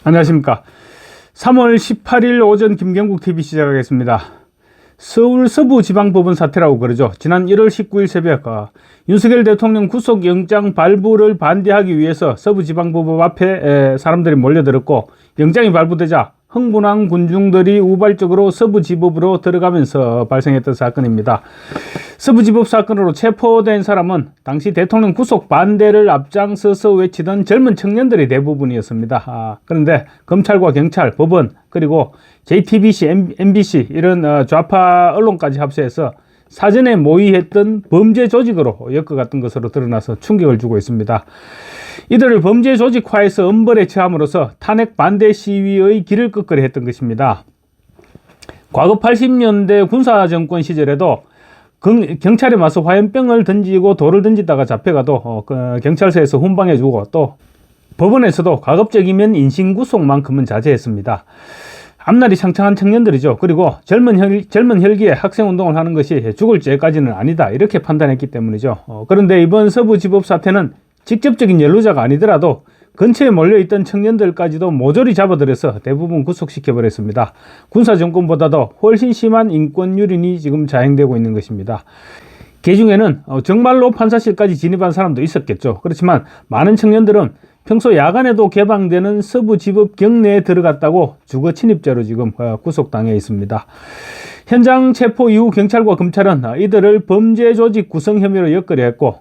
안녕하십니까. 3월 18일 오전 김경국TV 시작하겠습니다. 서울 서부지방법원 사태라고 그러죠. 지난 1월 19일 새벽 윤석열 대통령 구속영장 발부를 반대하기 위해서 서부지방법원 앞에 사람들이 몰려들었고, 영장이 발부되자 흥분한 군중들이 우발적으로 서부지법으로 들어가면서 발생했던 사건입니다. 서부지법 사건으로 체포된 사람은 당시 대통령 구속 반대를 앞장서서 외치던 젊은 청년들이 대부분이었습니다. 그런데 검찰과 경찰, 법원, 그리고 JTBC, MBC 이런 좌파 언론까지 합세해서 사전에 모의했던 범죄 조직으로 엮어갔던 것으로 드러나서 충격을 주고 있습니다. 이들을 범죄 조직화해서 엄벌에 처함으로써 탄핵 반대 시위의 길을 끄끄려 했던 것입니다. 과거 80년대 군사정권 시절에도 경찰에 맞서 화염병을 던지고 돌을 던지다가 잡혀가도 경찰서에서 훈방해주고, 또 법원에서도 가급적이면 인신구속만큼은 자제했습니다. 앞날이 창창한 청년들이죠. 그리고 젊은 혈기에 학생운동을 하는 것이 죽을 죄까지는 아니다, 이렇게 판단했기 때문이죠. 그런데 이번 서부지법 사태는 직접적인 연루자가 아니더라도 근처에 몰려있던 청년들까지도 모조리 잡아들여서 대부분 구속시켜버렸습니다. 군사정권보다도 훨씬 심한 인권 유린이 지금 자행되고 있는 것입니다. 그 중에는 정말로 판사실까지 진입한 사람도 있었겠죠. 그렇지만 많은 청년들은 평소 야간에도 개방되는 서부지법 경내에 들어갔다고 주거 침입죄로 지금 구속당해 있습니다. 현장 체포 이후 경찰과 검찰은 이들을 범죄 조직 구성 혐의로 엮으려 했고,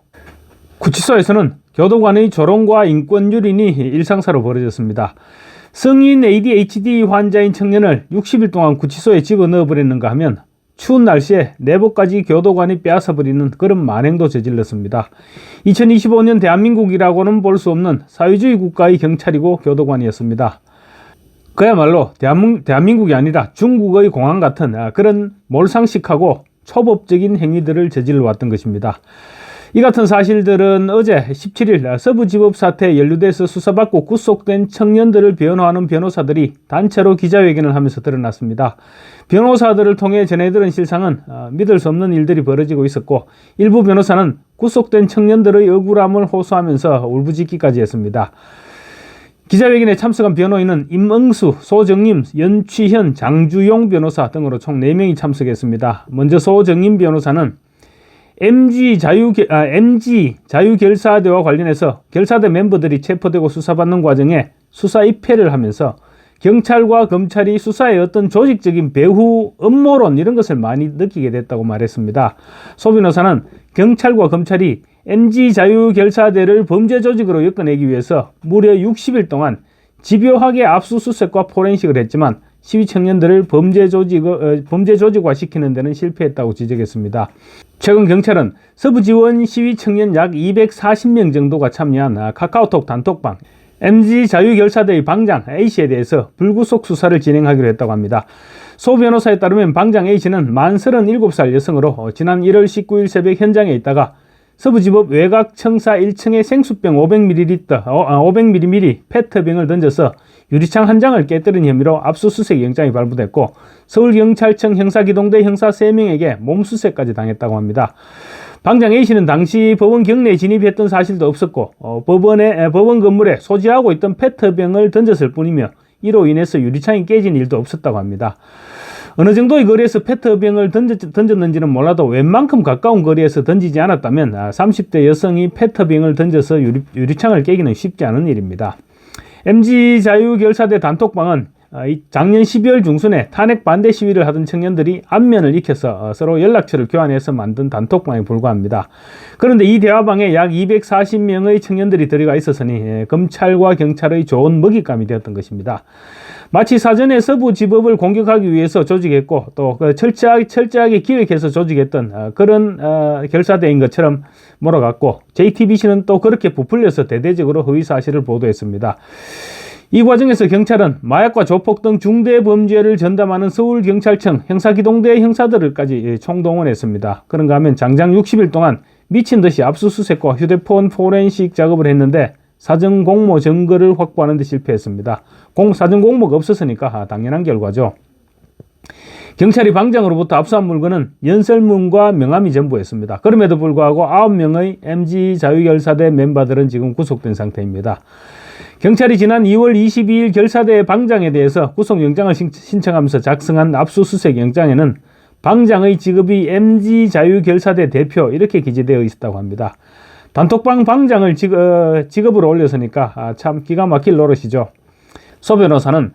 구치소에서는 교도관의 조롱과 인권 유린이 일상사로 벌어졌습니다. 성인 ADHD 환자인 청년을 60일 동안 구치소에 집어넣어 버렸는가 하면 추운 날씨에 내복까지 교도관이 빼앗아버리는 그런 만행도 저질렀습니다. 2025년 대한민국이라고는 볼 수 없는 사회주의 국가의 경찰이고 교도관이었습니다. 그야말로 대한민국이 아니라 중국의 공항 같은 그런 몰상식하고 초법적인 행위들을 저질러 왔던 것입니다. 이 같은 사실들은 어제 17일 서부지법 사태에 연루돼서 수사받고 구속된 청년들을 변호하는 변호사들이 단체로 기자회견을 하면서 드러났습니다. 변호사들을 통해 전해들은 실상은 믿을 수 없는 일들이 벌어지고 있었고, 일부 변호사는 구속된 청년들의 억울함을 호소하면서 울부짖기까지 했습니다. 기자회견에 참석한 변호인은 임응수, 소정임, 연취현, 장주용 변호사 등으로 총 4명이 참석했습니다. 먼저 소정임 변호사는 MG 자유결사대와 관련해서 결사대 멤버들이 체포되고 수사받는 과정에 수사 입회를 하면서 경찰과 검찰이 수사의 어떤 조직적인 배후 음모론 이런 것을 많이 느끼게 됐다고 말했습니다. 소 변호사는 경찰과 검찰이 MG 자유결사대를 범죄 조직으로 엮어내기 위해서 무려 60일 동안 집요하게 압수수색과 포렌식을 했지만 시위 청년들을 범죄 조직화 시키는 데는 실패했다고 지적했습니다. 최근 경찰은 서부지원 시위 청년 약 240명 정도가 참여한 카카오톡 단톡방 MG 자유결사대의 방장 A씨에 대해서 불구속 수사를 진행하기로 했다고 합니다. 소 변호사에 따르면 방장 A씨는 만 37살 여성으로 지난 1월 19일 새벽 현장에 있다가 서부지법 외곽청사 1층에 생수병 500ml 페트병을 던져서 유리창 한 장을 깨뜨린 혐의로 압수수색 영장이 발부됐고, 서울경찰청 형사기동대 형사 3명에게 몸수색까지 당했다고 합니다. 방장 A씨는 당시 법원 경내에 진입했던 사실도 없었고, 법원 건물에 소지하고 있던 페트병을 던졌을 뿐이며 이로 인해서 유리창이 깨진 일도 없었다고 합니다. 어느 정도의 거리에서 페트병을 던졌는지는 몰라도 웬만큼 가까운 거리에서 던지지 않았다면 30대 여성이 페트병을 던져서 유리창을 깨기는 쉽지 않은 일입니다. MG 자유결사대 단톡방은 작년 12월 중순에 탄핵 반대 시위를 하던 청년들이 안면을 익혀서 서로 연락처를 교환해서 만든 단톡방에 불과합니다. 그런데 이 대화방에 약 240명의 청년들이 들어가 있었으니 검찰과 경찰의 좋은 먹잇감이 되었던 것입니다. 마치 사전에 서부지법을 공격하기 위해서 조직했고, 또 철저하게 기획해서 조직했던 그런 결사대인 것처럼 몰아갔고, JTBC는 또 그렇게 부풀려서 대대적으로 허위사실을 보도했습니다. 이 과정에서 경찰은 마약과 조폭 등 중대범죄를 전담하는 서울경찰청 형사기동대 형사들까지 총동원했습니다. 그런가 하면 장장 60일 동안 미친 듯이 압수수색과 휴대폰 포렌식 작업을 했는데 사전 공모 증거를 확보하는 데 실패했습니다. 사전 공모가 없었으니까 당연한 결과죠. 경찰이 방장으로부터 압수한 물건은 연설문과 명함이 전부였습니다. 그럼에도 불구하고 9명의 MG 자유결사대 멤버들은 지금 구속된 상태입니다. 경찰이 지난 2월 22일 결사대 방장에 대해서 구속영장을 신청하면서 작성한 압수수색 영장에는 방장의 직업이 MG자유결사대 대표 이렇게 기재되어 있었다고 합니다. 단톡방 방장을 직업으로 올렸으니까 참 기가 막힐 노릇이죠. 소 변호사는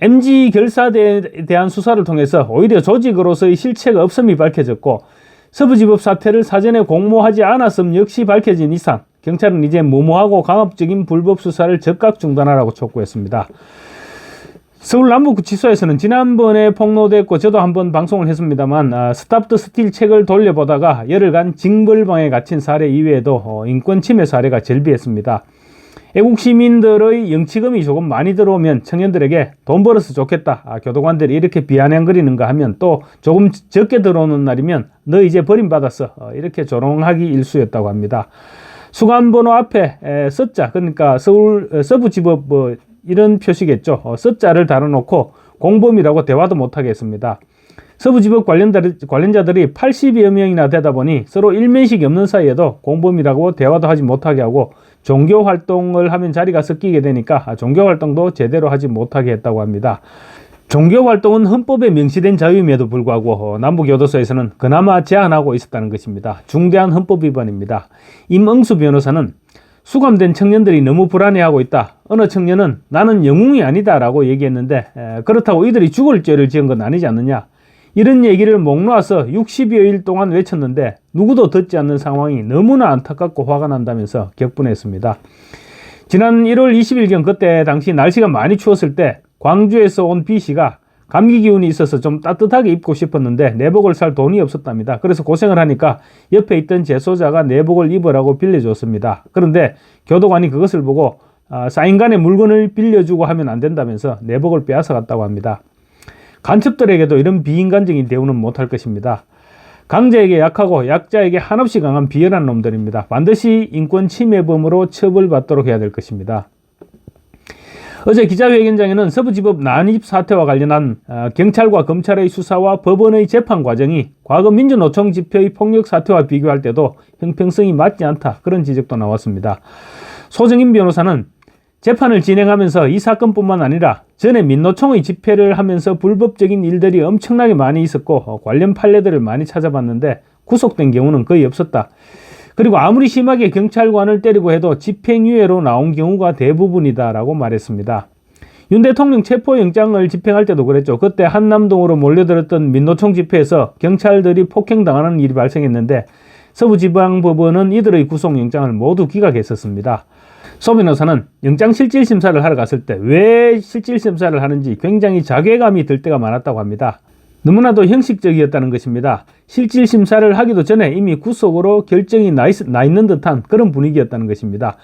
MG결사대에 대한 수사를 통해서 오히려 조직으로서의 실체가 없음이 밝혀졌고 서부지법 사태를 사전에 공모하지 않았음 역시 밝혀진 이상 경찰은 이제 무모하고 강압적인 불법 수사를 즉각 중단하라고 촉구했습니다. 서울 남부구치소에서는 지난번에 폭로됐고 저도 한번 방송을 했습니다만 스탑 더 스틸 책을 돌려보다가 열흘간 징벌방에 갇힌 사례 이외에도 인권 침해 사례가 절비했습니다. 애국 시민들의 영치금이 조금 많이 들어오면 청년들에게 돈 벌어서 좋겠다. 교도관들이 이렇게 비아냥거리는가 하면 또 조금 적게 들어오는 날이면 너 이제 버림받았어. 이렇게 조롱하기 일쑤였다고 합니다. 수감번호 앞에 서자 그러니까 서부지법 이런 표시겠죠. 서자를 달아놓고 공범이라고 대화도 못하게 했습니다. 서부지법 관련자들이 80여 명이나 되다 보니 서로 일면식이 없는 사이에도 공범이라고 대화도 하지 못하게 하고 종교활동을 하면 자리가 섞이게 되니까 종교활동도 제대로 하지 못하게 했다고 합니다. 종교활동은 헌법에 명시된 자유임에도 불구하고 남부교도소에서는 그나마 제한하고 있었다는 것입니다. 중대한 헌법 위반입니다. 임응수 변호사는 수감된 청년들이 너무 불안해하고 있다. 어느 청년은 나는 영웅이 아니다 라고 얘기했는데 그렇다고 이들이 죽을 죄를 지은 건 아니지 않느냐. 이런 얘기를 목 놓아서 60여일 동안 외쳤는데 누구도 듣지 않는 상황이 너무나 안타깝고 화가 난다면서 격분했습니다. 지난 1월 20일경 그때 당시 날씨가 많이 추웠을 때 광주에서 온 B씨가 감기 기운이 있어서 좀 따뜻하게 입고 싶었는데 내복을 살 돈이 없었답니다. 그래서 고생을 하니까 옆에 있던 재소자가 내복을 입으라고 빌려줬습니다. 그런데 교도관이 그것을 보고 사인간의 물건을 빌려주고 하면 안 된다면서 내복을 빼앗아 갔다고 합니다. 간첩들에게도 이런 비인간적인 대우는 못할 것입니다. 강자에게 약하고 약자에게 한없이 강한 비열한 놈들입니다. 반드시 인권 침해범으로 처벌받도록 해야 될 것입니다. 어제 기자회견장에는 서부지법 난입 사태와 관련한 경찰과 검찰의 수사와 법원의 재판 과정이 과거 민주노총 집회의 폭력 사태와 비교할 때도 형평성이 맞지 않다. 그런 지적도 나왔습니다. 소정인 변호사는 재판을 진행하면서 이 사건뿐만 아니라 전에 민노총의 집회를 하면서 불법적인 일들이 엄청나게 많이 있었고 관련 판례들을 많이 찾아봤는데 구속된 경우는 거의 없었다. 그리고 아무리 심하게 경찰관을 때리고 해도 집행유예로 나온 경우가 대부분이다 라고 말했습니다. 윤 대통령 체포영장을 집행할 때도 그랬죠. 그때 한남동으로 몰려들었던 민노총 집회에서 경찰들이 폭행당하는 일이 발생했는데 서부지방법원은 이들의 구속영장을 모두 기각했었습니다. 소 변호사는 영장 실질심사를 하러 갔을 때 왜 실질심사를 하는지 굉장히 자괴감이 들 때가 많았다고 합니다. 너무나도 형식적이었다는 것입니다. 실질심사를 하기도 전에 이미 구속으로 결정이 나 있는 듯한 그런 분위기였다는 것입니다.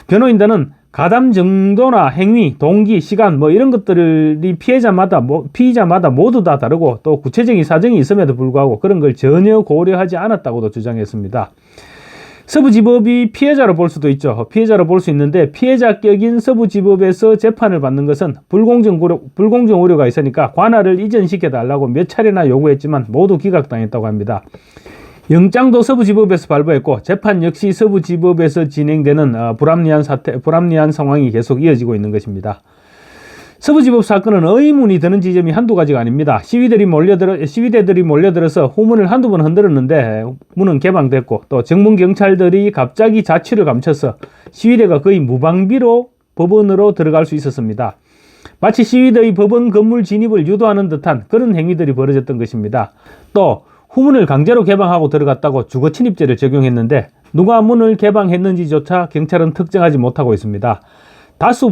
변호인단은 가담 정도나 행위, 동기, 시간 이런 것들이 피의자마다 모두 다 다르고 또 구체적인 사정이 있음에도 불구하고 그런 걸 전혀 고려하지 않았다고도 주장했습니다. 서부지법이 피해자로 볼 수도 있죠. 피해자로 볼 수 있는데 피해자격인 서부지법에서 재판을 받는 것은 불공정 우려가 있으니까 관할을 이전시켜달라고 몇 차례나 요구했지만 모두 기각당했다고 합니다. 영장도 서부지법에서 발부했고 재판 역시 서부지법에서 진행되는 불합리한 상황이 계속 이어지고 있는 것입니다. 서부지법 사건은 의문이 드는 지점이 한두 가지가 아닙니다. 시위대들이 몰려들어서 후문을 한두 번 흔들었는데 문은 개방됐고 또 정문경찰들이 갑자기 자취를 감춰서 시위대가 거의 무방비로 법원으로 들어갈 수 있었습니다. 마치 시위대의 법원 건물 진입을 유도하는 듯한 그런 행위들이 벌어졌던 것입니다. 또 후문을 강제로 개방하고 들어갔다고 주거침입죄를 적용했는데 누가 문을 개방했는지조차 경찰은 특정하지 못하고 있습니다. 다수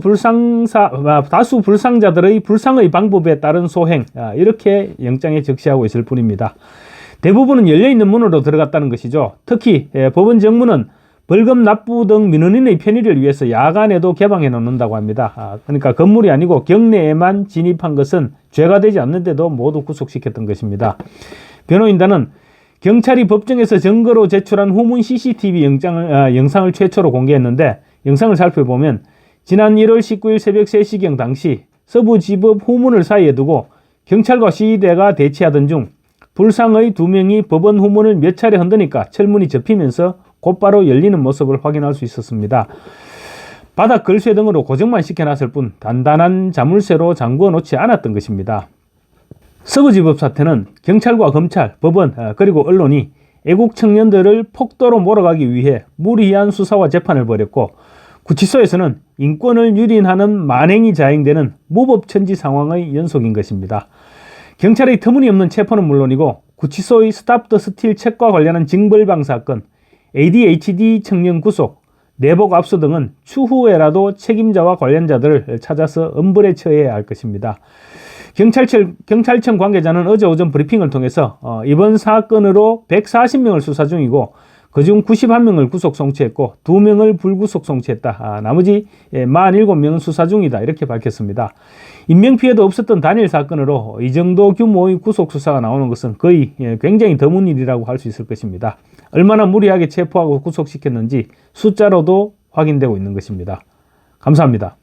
불상자들의 불상의 방법에 따른 소행 이렇게 영장에 적시하고 있을 뿐입니다. 대부분은 열려있는 문으로 들어갔다는 것이죠. 특히 법원 정문은 벌금 납부 등 민원인의 편의를 위해서 야간에도 개방해 놓는다고 합니다. 그러니까 건물이 아니고 경내에만 진입한 것은 죄가 되지 않는데도 모두 구속시켰던 것입니다. 변호인단은 경찰이 법정에서 증거로 제출한 후문 CCTV 영상을 최초로 공개했는데 영상을 살펴보면 지난 1월 19일 새벽 3시경 당시 서부지법 후문을 사이에 두고 경찰과 시위대가 대치하던 중 불상의 2명이 법원 후문을 몇 차례 흔드니까 철문이 접히면서 곧바로 열리는 모습을 확인할 수 있었습니다. 바닥 걸쇠 등으로 고정만 시켜놨을 뿐 단단한 자물쇠로 잠궈 놓지 않았던 것입니다. 서부지법 사태는 경찰과 검찰, 법원, 그리고 언론이 애국 청년들을 폭도로 몰아가기 위해 무리한 수사와 재판을 벌였고, 구치소에서는 인권을 유린하는 만행이 자행되는 무법천지 상황의 연속인 것입니다. 경찰의 터무니없는 체포는 물론이고 구치소의 스탑 더 스틸 책과 관련한 징벌방 사건, ADHD 청년 구속, 내복 압수 등은 추후에라도 책임자와 관련자들을 찾아서 엄벌에 처해야 할 것입니다. 경찰청 관계자는 어제 오전 브리핑을 통해서 이번 사건으로 140명을 수사 중이고 그중 91명을 구속 송치했고 2명을 불구속 송치했다. 나머지 47명은 수사 중이다. 이렇게 밝혔습니다. 인명피해도 없었던 단일 사건으로 이 정도 규모의 구속 수사가 나오는 것은 거의 굉장히 드문 일이라고 할 수 있을 것입니다. 얼마나 무리하게 체포하고 구속시켰는지 숫자로도 확인되고 있는 것입니다. 감사합니다.